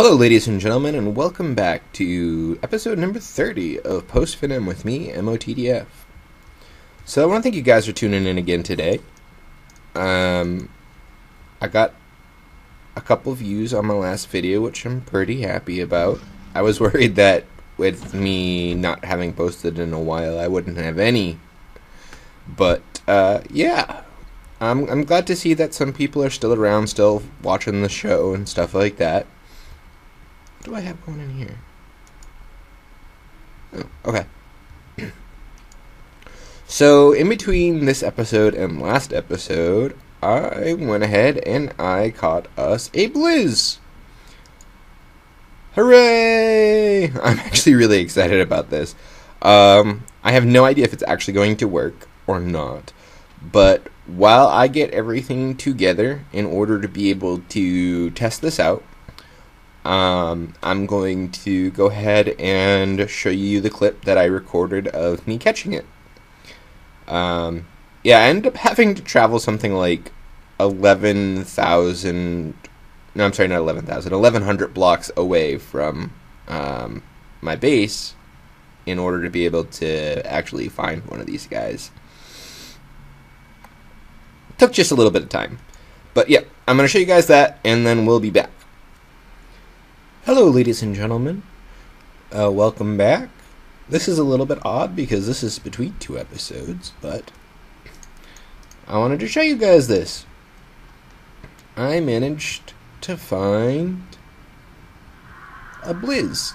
Hello, ladies and gentlemen, and welcome back to episode number 30 of Post Finim with me, MOTDF. So I want to thank you guys for tuning in again today. I got a couple views on my last video, which I'm pretty happy about. I was worried that with me not having posted in a while, I wouldn't have any. But, yeah. I'm glad to see that some people are still around, still watching the show and stuff like that. What do I have going in here? Oh, okay. So, in between this episode and last episode, I went ahead and I caught us a Blizz! Hooray! I'm actually really excited about this. I have no idea if it's actually going to work or not. But while I get everything together in order to be able to test this out, I'm going to go ahead and show you the clip that I recorded of me catching it. Yeah, I ended up having to travel something like 11,000... No, I'm sorry, not 11,000. 1,100 blocks away from my base in order to be able to actually find one of these guys. It took just a little bit of time. But yeah, I'm going to show you guys that, and then we'll be back. Hello, ladies and gentlemen. Welcome back. This is a little bit odd because this is between two episodes, but I wanted to show you guys this. I managed to find a Blizz.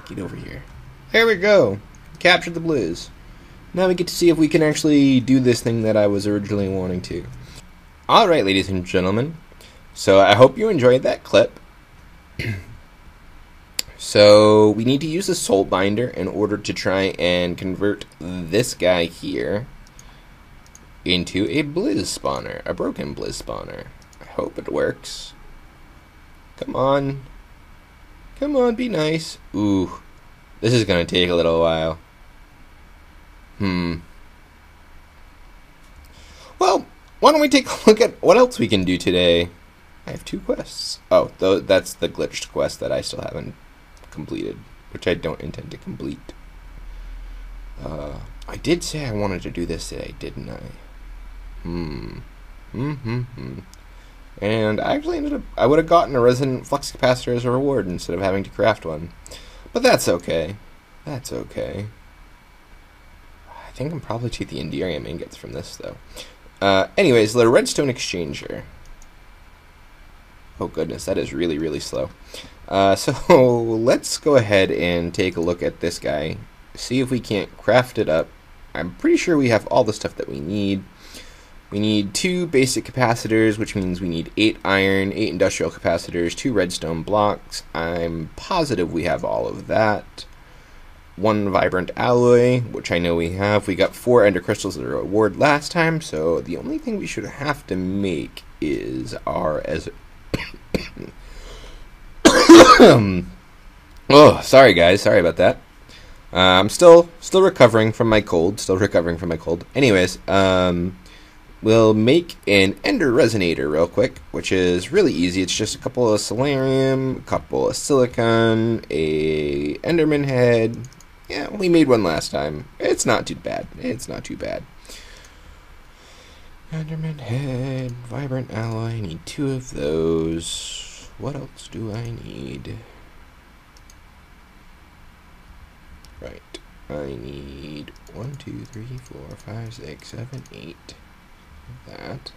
Get over here. There we go. Captured the Blizz. Now we get to see if we can actually do this thing that I was originally wanting to. Alright, ladies and gentlemen. So I hope you enjoyed that clip. So we need to use the soul binder in order to try and convert this guy here into a Blizz spawner, a broken Blizz spawner. I hope it works. Come on. Come on, be nice. Ooh, this is going to take a little while. Well, why don't we take a look at what else we can do today? I have two quests. Oh, that's the glitched quest that I still haven't completed, which I don't intend to complete. I did say I wanted to do this today, didn't I? And I actually ended up, I would have gotten a resonant flux capacitor as a reward instead of having to craft one. But that's okay. That's okay. I think I'm probably to the Enderium ingots from this, though. Anyways, the redstone exchanger. Oh goodness, that is really, really slow. So let's go ahead and take a look at this guy, see if we can't craft it up. I'm pretty sure we have all the stuff that we need. We need 2 basic capacitors, which means we need 8 iron, 8 industrial capacitors, 2 redstone blocks. I'm positive we have all of that. 1 vibrant alloy, which I know we have. We got 4 ender crystals as a reward last time, so the only thing we should have to make is our oh, sorry guys, sorry about that. I'm still recovering from my cold. Anyways, we'll make an ender resonator real quick, which is really easy. It's just a couple of solarium, a couple of silicon, a enderman head. Yeah, we made one last time. It's not too bad. Enderman head, vibrant alloy, I need 2 of those. What else do I need? Right, I need 1, 2, 3, 4, 5, 6, 7, 8 of that.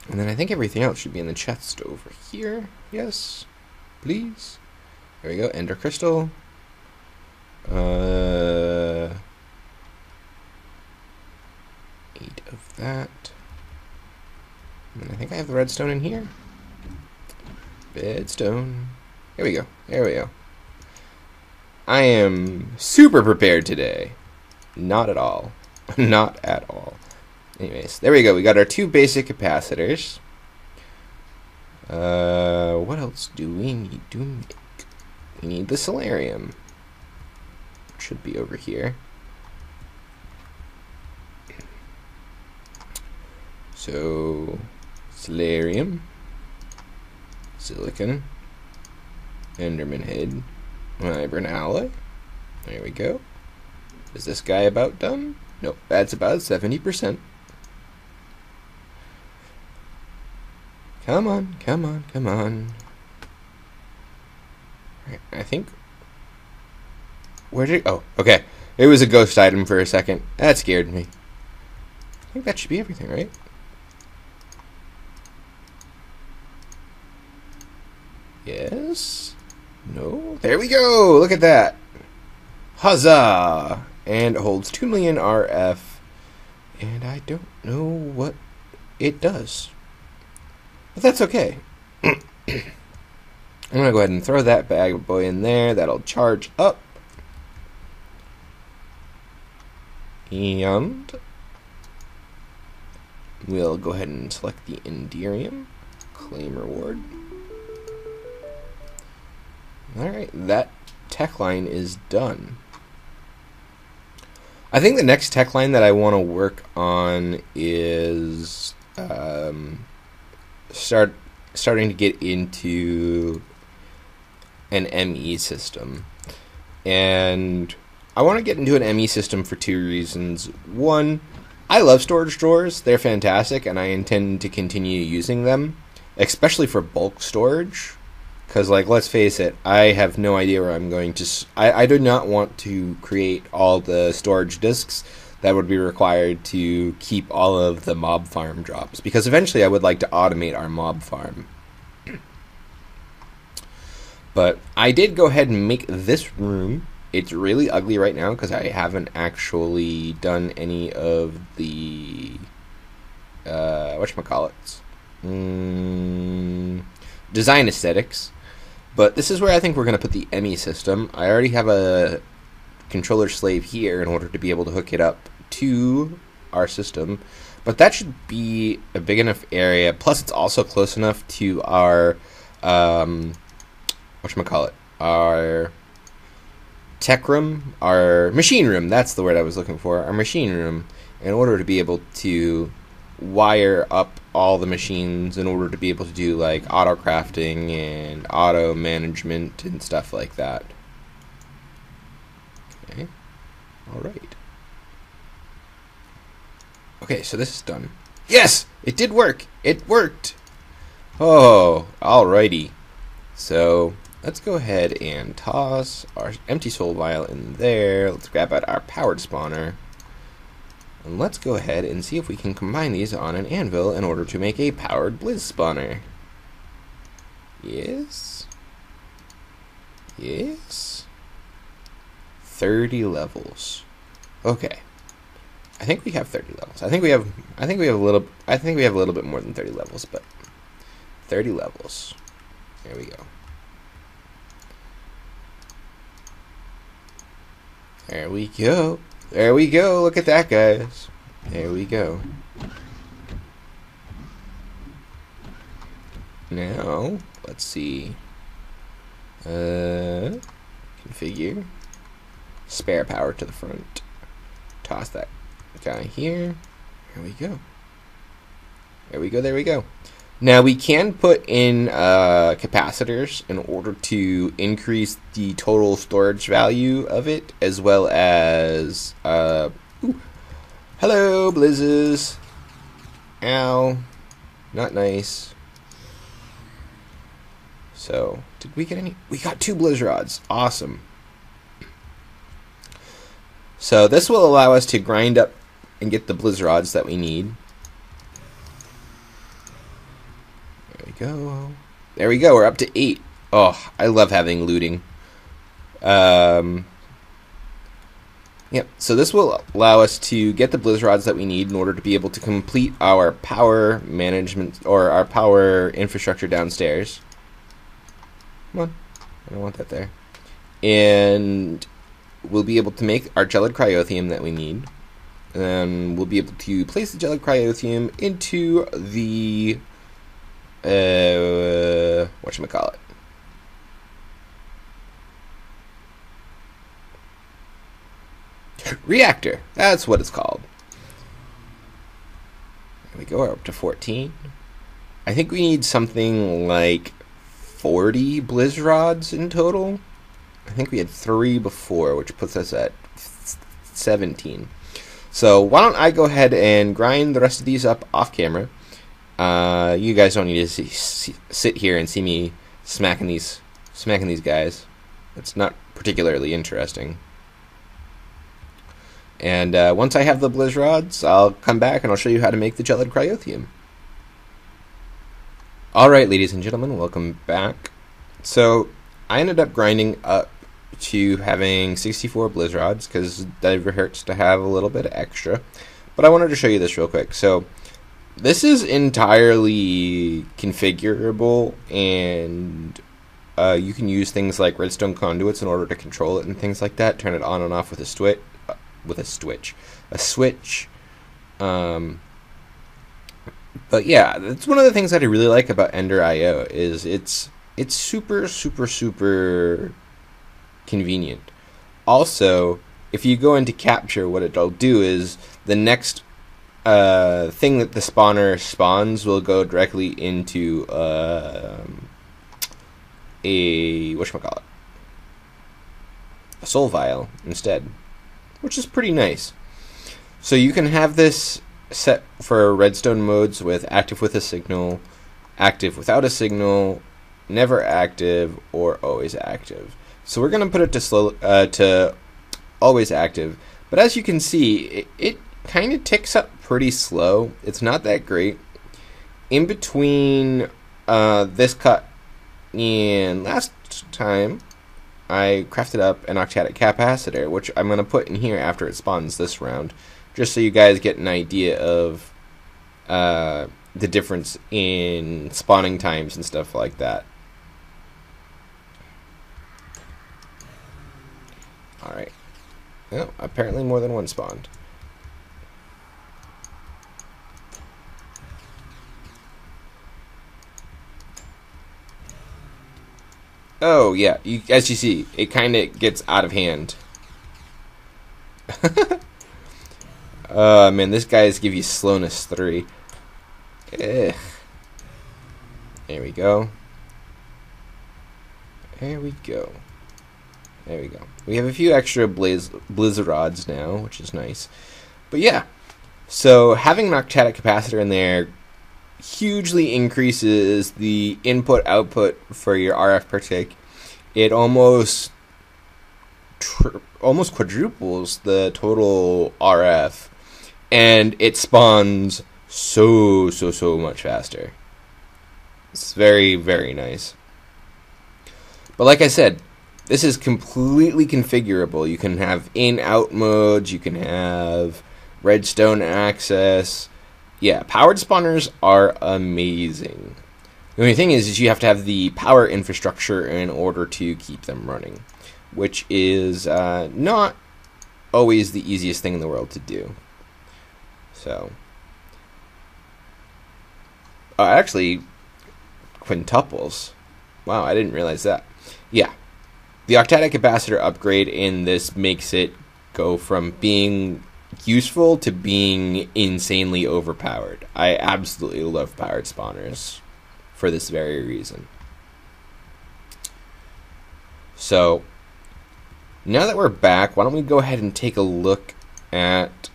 And then I think everything else should be in the chest over here. Yes, please. There we go, ender crystal. 8 of that. And I think I have the redstone in here. Redstone. There we go. I am super prepared today. Not at all. Not at all. Anyways, there we go. We got our 2 basic capacitors. What else do we need to make? We need the solarium. It should be over here. So, solarium. silicon, enderman head, vibrant alloy. There we go. Is this guy about done? Nope, that's about 70%. Come on, come on, come on. Right, I think... Where did it... Oh, okay. It was a ghost item for a second. That scared me. I think that should be everything, right? Yes? No? There we go! Look at that! Huzzah! And it holds 2 million RF. And I don't know what it does. But that's okay. I'm going to go ahead and throw that bad boy in there. That'll charge up. And we'll go ahead and select the Enderium. Claim reward. Alright, that tech line is done. I think the next tech line that I want to work on is starting to get into an ME system. And I want to get into an ME system for 2 reasons. One, I love storage drawers. They're fantastic, and I intend to continue using them, especially for bulk storage. Because, like, let's face it, I have no idea where I'm going to... I do not want to create all the storage disks that would be required to keep all of the mob farm drops. Because eventually I would like to automate our mob farm. But I did go ahead and make this room. It's really ugly right now because I haven't actually done any of the... whatchamacallits? Design aesthetics. But this is where I think we're going to put the ME system. I already have a controller slave here in order to be able to hook it up to our system. But that should be a big enough area. Plus, it's also close enough to our, whatchamacallit, our tech room, our machine room. That's the word I was looking for. Our machine room, in order to be able to wire up all the machines in order to be able to do like auto crafting and auto management and stuff like that. Okay. Alright. Okay, so this is done. Yes! It did work! It worked! Oh, alrighty. So, let's go ahead and toss our empty soul vial in there. Let's grab out our powered spawner. And let's go ahead and see if we can combine these on an anvil in order to make a powered blizz spawner. Yes. Yes. 30 levels. Okay. I think we have 30 levels. I think we have a little bit more than 30 levels, but 30 levels. There we go. There we go. There we go. Look at that, guys. There we go. Now, let's see. Configure. Spare power to the front. Toss that guy here. There we go. There we go. There we go. Now we can put in capacitors in order to increase the total storage value of it, as well as ooh, hello, blizzes. Ow, not nice. So, did we get any? We got 2 blizz rods. Awesome. So this will allow us to grind up and get the blizz rods that we need. Go. There we go. We're up to 8. Oh, I love having looting. Yep. So this will allow us to get the blizz rods that we need in order to be able to complete our power management or our power infrastructure downstairs. Come on. I don't want that there. And we'll be able to make our gelid cryotheum that we need. And we'll be able to place the gelid cryotheum into the whatchamacallit? Reactor. That's what it's called. There we go. We're up to 14. I think we need something like 40 blizz rods in total. I think we had 3 before, which puts us at 17. So why don't I go ahead and grind the rest of these up off camera. You guys don't need to sit here and see me smacking these guys. It's not particularly interesting. And once I have the blizz rods, I'll come back and I'll show you how to make the gelid cryotheum. Alright, ladies and gentlemen, welcome back. So I ended up grinding up to having 64 blizz rods, because it never hurts to have a little bit extra. But I wanted to show you this real quick. So this is entirely configurable, and you can use things like redstone conduits in order to control it and things like that. Turn it on and off with a switch. But yeah, that's one of the things that I really like about Ender IO is it's super convenient. Also, if you go into capture, what it'll do is the next thing that the spawner spawns will go directly into a soul vial instead, which is pretty nice. So you can have this set for redstone modes with active with a signal, active without a signal, never active, or always active. So we're going to put it to always active. But as you can see, it kind of ticks up pretty slow. It's not that great. In between this cut and last time, I crafted up an octadic capacitor, which I'm going to put in here after it spawns this round, just so you guys get an idea of the difference in spawning times and stuff like that. Alright. Oh, apparently more than one spawned. Oh, yeah. As you see, it kind of gets out of hand. Man, this guy's give you slowness 3. Ugh. There we go. There we go. There we go. We have a few extra blizzard rods now, which is nice. But yeah, so having an octadic capacitor in there hugely increases the input-output for your RF per tick. It almost quadruples the total RF, and it spawns so much faster. It's very nice. But like I said, this is completely configurable. You can have in-out modes, you can have redstone access. Yeah, powered spawners are amazing. The only thing is you have to have the power infrastructure in order to keep them running, which is not always the easiest thing in the world to do. So, actually, quintuples. Wow, I didn't realize that. Yeah. The octadic capacitor upgrade in this makes it go from being useful to being insanely overpowered. I absolutely love powered spawners for this very reason. So, now that we're back, why don't we go ahead and take a look at...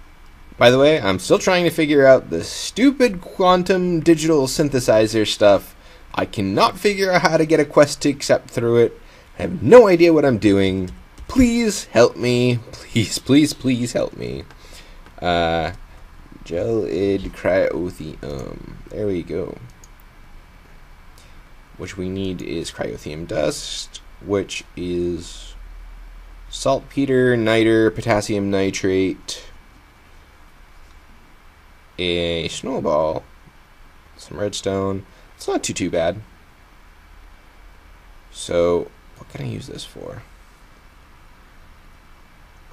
By the way, I'm still trying to figure out the stupid quantum digital synthesizer stuff. I cannot figure out how to get a quest to accept through it. I have no idea what I'm doing. Please help me. Please help me. Gelid cryotheum. There we go. Which we need is cryotheum dust, which is saltpeter, niter, potassium nitrate, a snowball, some redstone. It's not too bad. So, what can I use this for?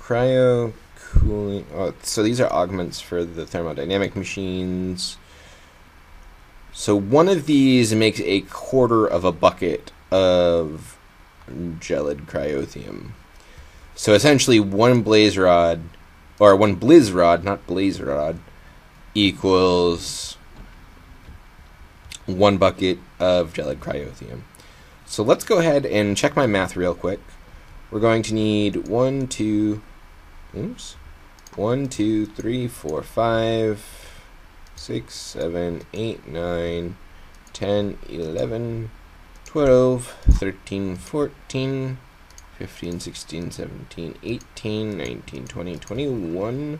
Cryo cooling. Oh, so these are augments for the thermodynamic machines. So one of these makes a quarter of a bucket of gelid cryotheum. So essentially one blaze rod, or one blizz rod, not blaze rod, equals 1 bucket of gelid cryotheum. So let's go ahead and check my math real quick. We're going to need 1, 2, 3, 4, 5, 6, 7, 8, 9, 10, 11, 12, 13, 14, 15, 16, 17, 18, 19, 20, 21.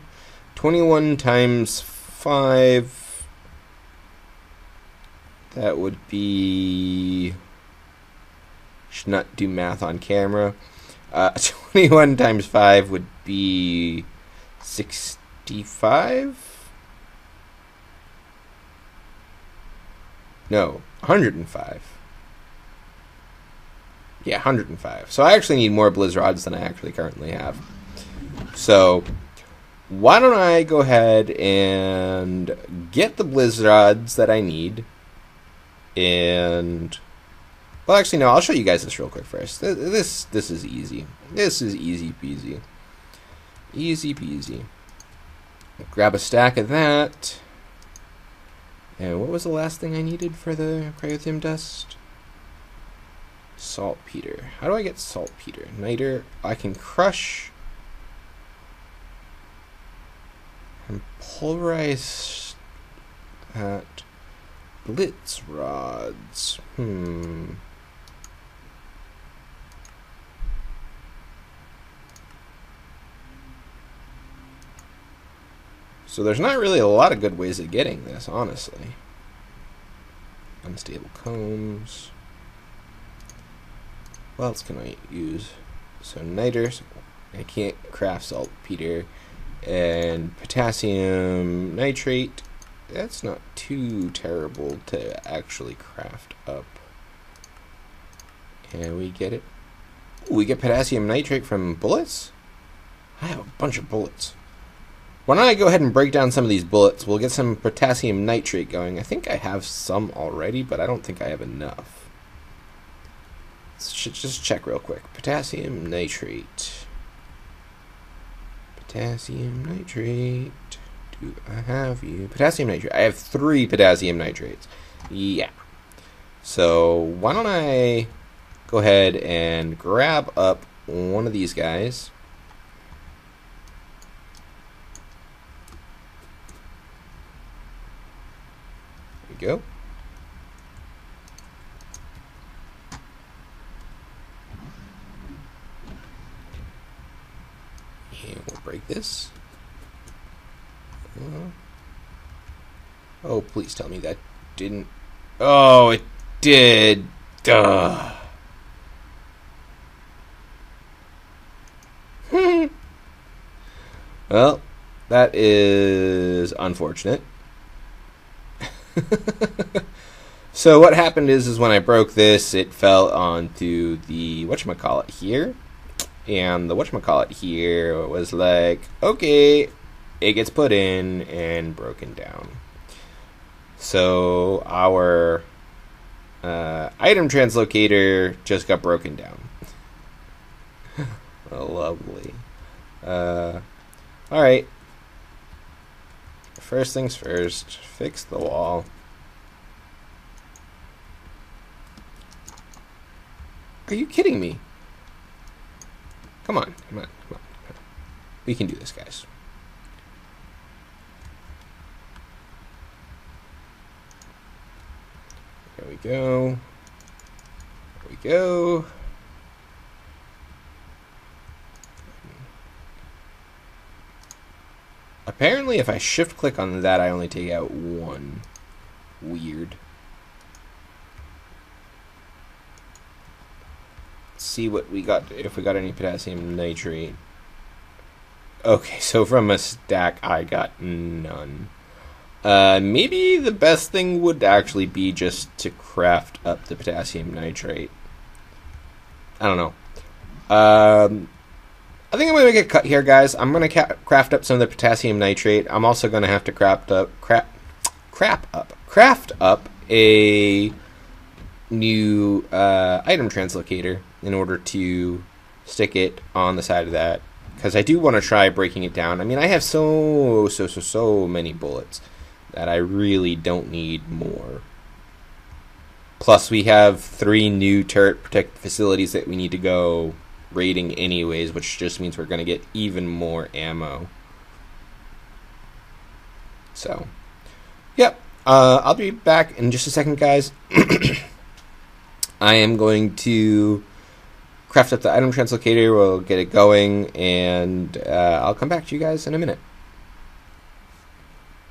21 times 5. That would be... Should not do math on camera. 21 times 5 would be 65? No, 105. Yeah, 105. So I actually need more blizz rods than I actually currently have. So why don't I go ahead and get the blizz rods that I need. And well, actually no, I'll show you guys this real quick first. This is easy. This is easy peasy. Easy peasy. Grab a stack of that. And what was the last thing I needed for the cryothium dust? Saltpeter. How do I get saltpeter? Niter. I can crush and pulverize that. Blitz rods. So there's not really a lot of good ways of getting this, honestly. Unstable combs. What else can I use? So niter. I can't craft saltpeter. And potassium nitrate. That's not too terrible to actually craft up. And we get it. Ooh, we get potassium nitrate from bullets? I have a bunch of bullets. Why don't I go ahead and break down some of these bullets? We'll get some potassium nitrate going. I think I have some already, but I don't think I have enough. Let's just check real quick. Potassium nitrate. Potassium nitrate. Do I have you? Potassium nitrate. I have 3 potassium nitrates. Yeah. So why don't I go ahead and grab up one of these guys. There we go. And we'll break this. Oh, please tell me that didn't... Oh, it did. Duh. Well, that is unfortunate. So what happened is when I broke this, it fell onto the whatchamacallit here. And the whatchamacallit here was like, okay, it gets put in and broken down. So our item translocator just got broken down. Oh, lovely. Alright. First things first, fix the wall. Are you kidding me? Come on, come on, come on, come on. We can do this, guys. There we go. There we go. Apparently, if I shift click on that, I only take out 1. Weird. Let's see what we got, if we got any potassium nitrate. Okay, so from a stack, I got none. Maybe the best thing would actually be just to craft up the potassium nitrate. I don't know. I think I'm going to make a cut here, guys. I'm going to craft up some of the potassium nitrate. I'm also going to have to craft up a new item translocator in order to stick it on the side of that, because I do want to try breaking it down. I mean, I have so many bullets that I really don't need more. Plus, we have 3 new turret protected facilities that we need to go raiding anyways, which just means we're going to get even more ammo. So, yep. I'll be back in just a second, guys. I am going to craft up the item translocator. We'll get it going, and I'll come back to you guys in a minute.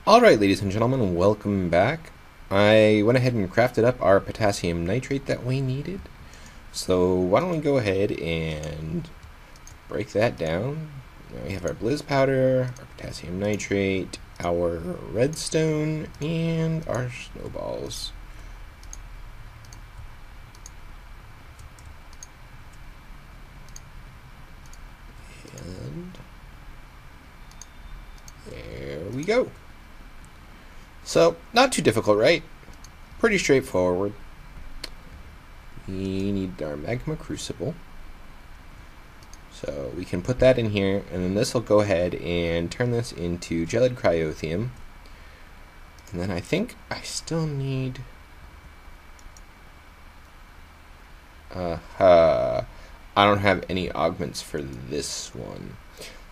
Alright, ladies and gentlemen, welcome back. I went ahead and crafted up our potassium nitrate that we needed. So why don't we go ahead and break that down. Now we have our blizz powder, our potassium nitrate, our redstone, and our snowballs. And there we go. So, not too difficult, right? Pretty straightforward. We need our magma crucible. So we can put that in here, and then this will go ahead and turn this into gelid cryothium. And then I think I still need... I don't have any augments for this one.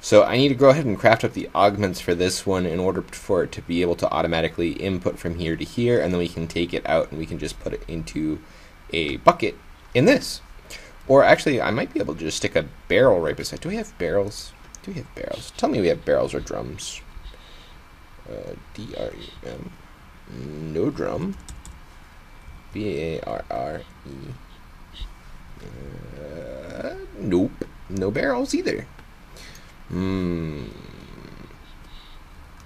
So I need to go ahead and craft up the augments for this one in order for it to be able to automatically input from here to here, and then we can take it out and we can just put it into a bucket in this. Or actually, I might be able to just stick a barrel right beside. Do we have barrels? Do we have barrels? Tell me we have barrels or drums. D-R-E-M. No drum. B-A-R-R-E. Nope. No barrels either.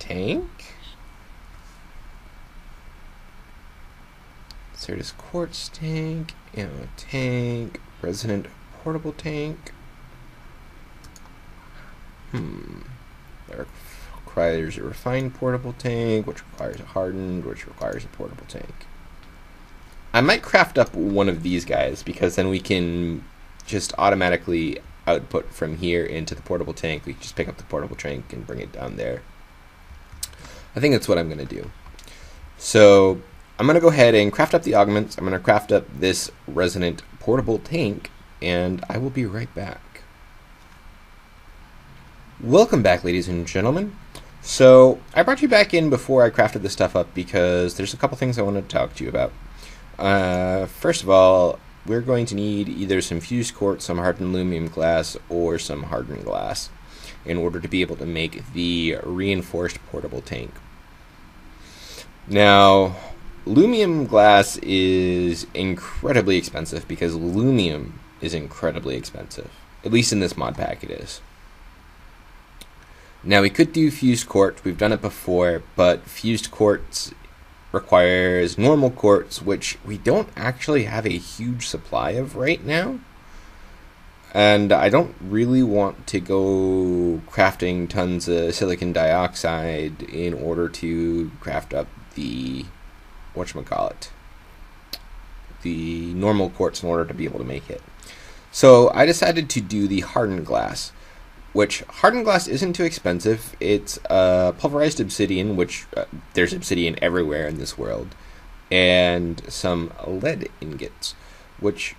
Tank? Certus quartz tank, ammo tank, resonant portable tank. That requires a refined portable tank, which requires a hardened, which requires a portable tank. I might craft up one of these guys, because then we can just automatically output from here into the portable tank. We can just pick up the portable tank and bring it down there. I think that's what I'm going to do. So I'm going to go ahead and craft up the augments. I'm going to craft up this resonant portable tank, and I will be right back. Welcome back, ladies and gentlemen. So I brought you back in before I crafted this stuff up because there's a couple things I wanted to talk to you about. First of all, we're going to need either some fused quartz, some hardened aluminum glass, or some hardened glass in order to be able to make the reinforced portable tank. Now, aluminum glass is incredibly expensive because aluminum is incredibly expensive. At least in this mod pack it is. Now, we could do fused quartz. We've done it before, but fused quartz requires normal quartz, which we don't actually have a huge supply of right now. And I don't really want to go crafting tons of silicon dioxide in order to craft up the, whatchamacallit, the normal quartz in order to be able to make it. So I decided to do the hardened glass, which hardened glass isn't too expensive. It's pulverized obsidian, which there's obsidian everywhere in this world, and some lead ingots, which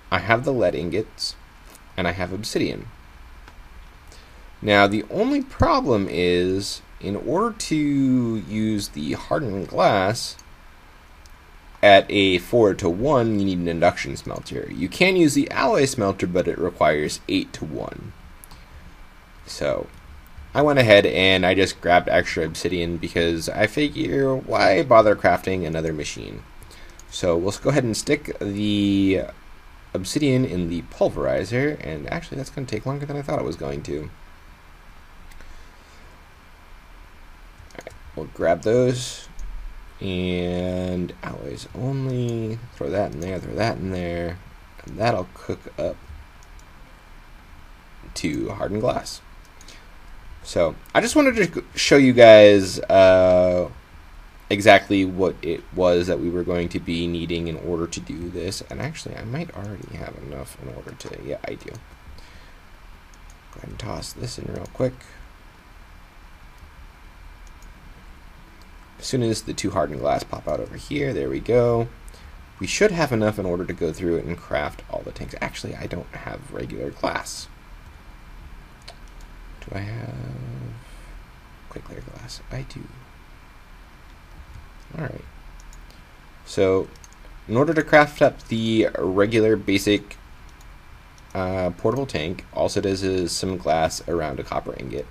I have the lead ingots, and I have obsidian. Now, the only problem is, in order to use the hardened glass at a 4-to-1, you need an induction smelter. You can use the alloy smelter, but it requires 8-to-1. So I went ahead and I just grabbed extra obsidian because I figure, why bother crafting another machine? So we'll go ahead and stick the obsidian in the pulverizer, and actually that's going to take longer than I thought it was going to. Alright, we'll grab those, and alloys only, throw that in there, and that'll cook up to hardened glass. So I just wanted to show you guys exactly what it was that we were going to be needing in order to do this. And actually, I might already have enough in order to, yeah, I do. Go ahead and toss this in real quick. As soon as the 2 hardened glass pop out over here, there we go. We should have enough in order to go through it and craft all the tanks. Actually, I don't have regular glass. Do I have quick clear glass? I do. Alright. So, in order to craft up the regular basic portable tank, all it is some glass around a copper ingot.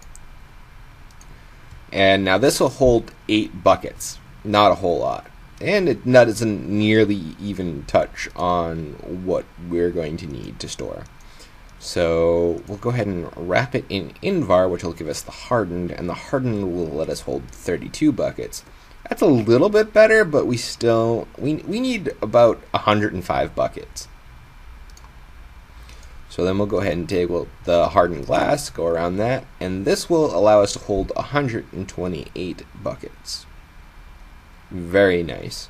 And now this will hold 8 buckets. Not a whole lot. And it doesn't nearly even touch on what we're going to need to store. So we'll go ahead and wrap it in Invar, which will give us the hardened, and the hardened will let us hold 32 buckets. That's a little bit better, but we need about 105 buckets. So then we'll go ahead and take the hardened glass, go around that, and this will allow us to hold 128 buckets. Very nice.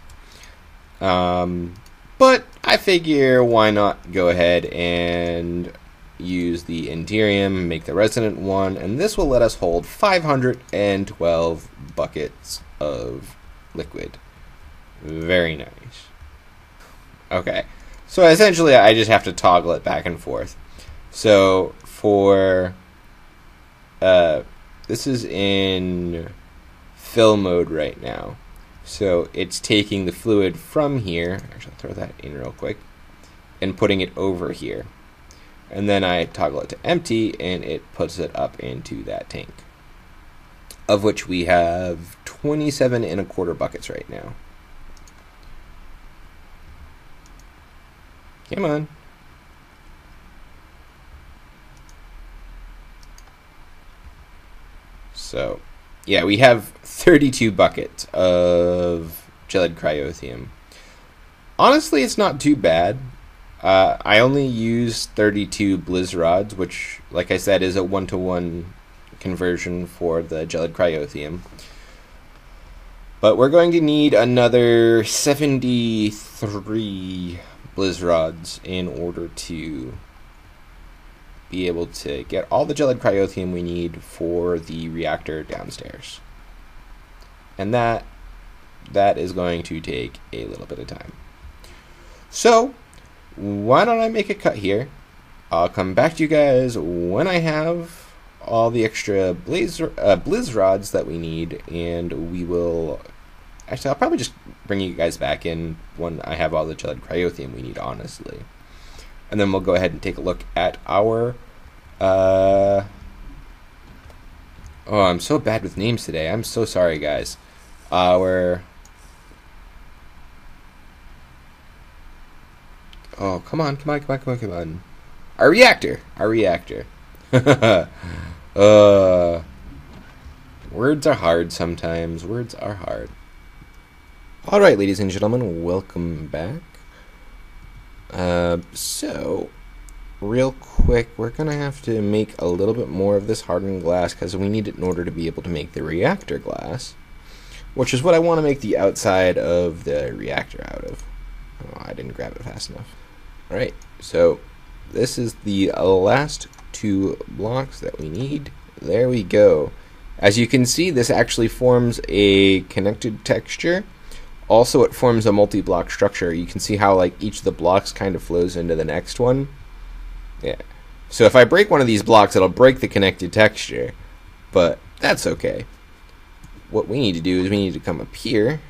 But I figure why not go ahead and use the Enderium, make the resonant one, and this will let us hold 512 buckets of liquid. Very nice. Okay, so essentially I just have to toggle it back and forth. So for this is in fill mode right now. So it's taking the fluid from here, actually I'll throw that in real quick, and putting it over here. And then I toggle it to empty, and it puts it up into that tank, of which we have 27¼ buckets right now. Come on. So, yeah, we have 32 buckets of gelid cryotheum. Honestly, it's not too bad. I only use 32 blizz rods, which, like I said, is a 1-to-1 conversion for the gelid cryotheum. But we're going to need another 73 blizz rods in order to be able to get all the gelid cryotheum we need for the reactor downstairs. And that is going to take a little bit of time. So, why don't I make a cut here? I'll come back to you guys when I have all the extra blizz rods that we need, and we will... Actually, I'll probably just bring you guys back in when I have all the gelid cryotheum we need, honestly. And then we'll go ahead and take a look at our... Oh, I'm so bad with names today. I'm so sorry, guys. Our... Oh, come on. Our reactor. Words are hard sometimes. Words are hard. Alright, ladies and gentlemen, welcome back. So, real quick, we're going to have to make a little bit more of this hardened glass because we need it in order to be able to make the reactor glass, which is what I want to make the outside of the reactor out of. Oh, I didn't grab it fast enough. Alright, so this is the last 2 blocks that we need. There we go. As you can see, this actually forms a connected texture. Also, it forms a multi-block structure. You can see how like each of the blocks kind of flows into the next one. Yeah. So if I break one of these blocks, it'll break the connected texture. But that's okay. What we need to do is we need to come up here.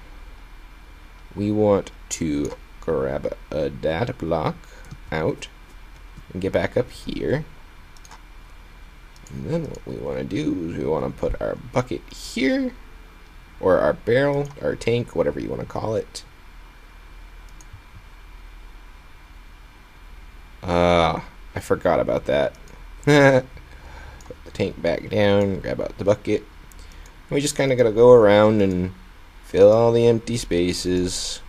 We want to grab a data block out and get back up here. And then what we want to do is we want to put our bucket here, or our barrel, our tank, whatever you want to call it. I forgot about that. Put the tank back down, grab out the bucket. We just kind of got to go around and fill all the empty spaces.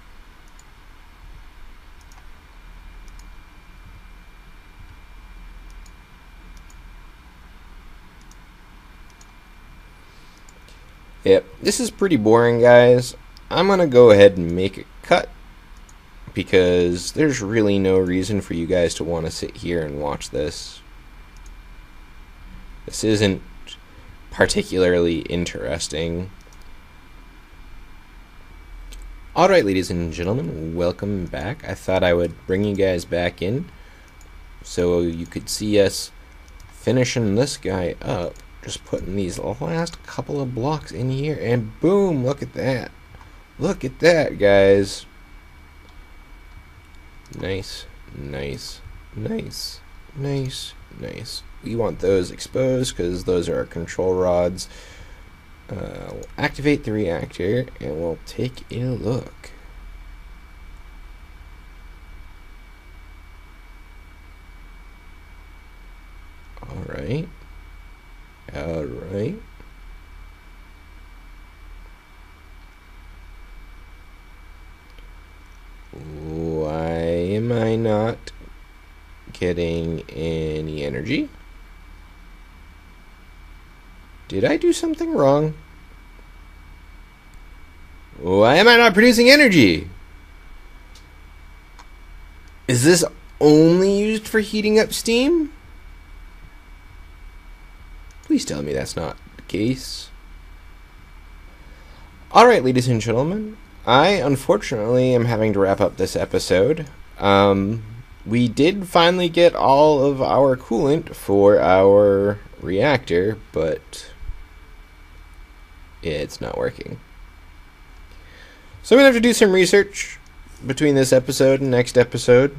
Yep, this is pretty boring, guys. I'm going to go ahead and make a cut because there's really no reason for you guys to want to sit here and watch this. This isn't particularly interesting. Alright, ladies and gentlemen, welcome back. I thought I would bring you guys back in so you could see us finishing this guy up. Just putting these last couple of blocks in here, and boom, look at that. Look at that, guys. Nice, nice, nice, nice, nice. We want those exposed because those are our control rods. We'll activate the reactor and we'll take a look. Alright. Alright. Why am I not getting any energy? Did I do something wrong? Why am I not producing energy? Is this only used for heating up steam? Please tell me that's not the case. Alright, ladies and gentlemen, I unfortunately am having to wrap up this episode. We did finally get all of our coolant for our reactor, but it's not working. So I'm going to have to do some research between this episode and next episode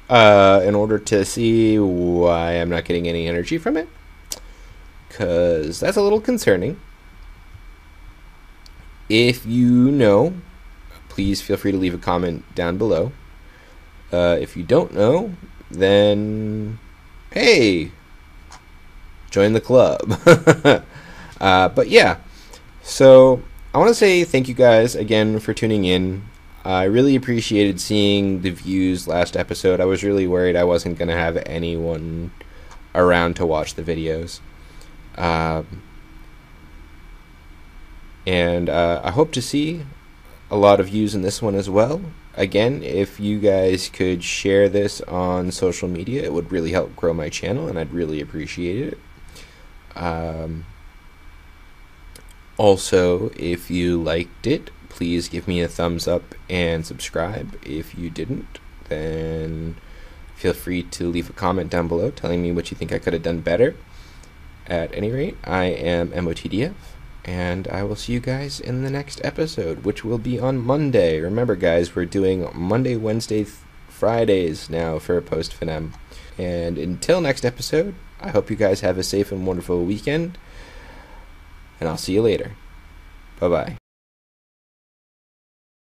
in order to see why I'm not getting any energy from it, because that's a little concerning. If you know, please feel free to leave a comment down below. If you don't know, then hey, join the club. But yeah, so I want to say thank you guys again for tuning in. I really appreciated seeing the views last episode. I was really worried I wasn't going to have anyone around to watch the videos. And I hope to see a lot of views in this one as well. Again, if you guys could share this on social media, it would really help grow my channel, and I'd really appreciate it. Also, if you liked it, please give me a thumbs up and subscribe. If you didn't, then feel free to leave a comment down below telling me what you think I could have done better. At any rate, I am MOTDF, and I will see you guys in the next episode, which will be on Monday. Remember, guys, we're doing Monday, Wednesday, Fridays now for Post-Finem. And until next episode, I hope you guys have a safe and wonderful weekend, and I'll see you later. Bye-bye.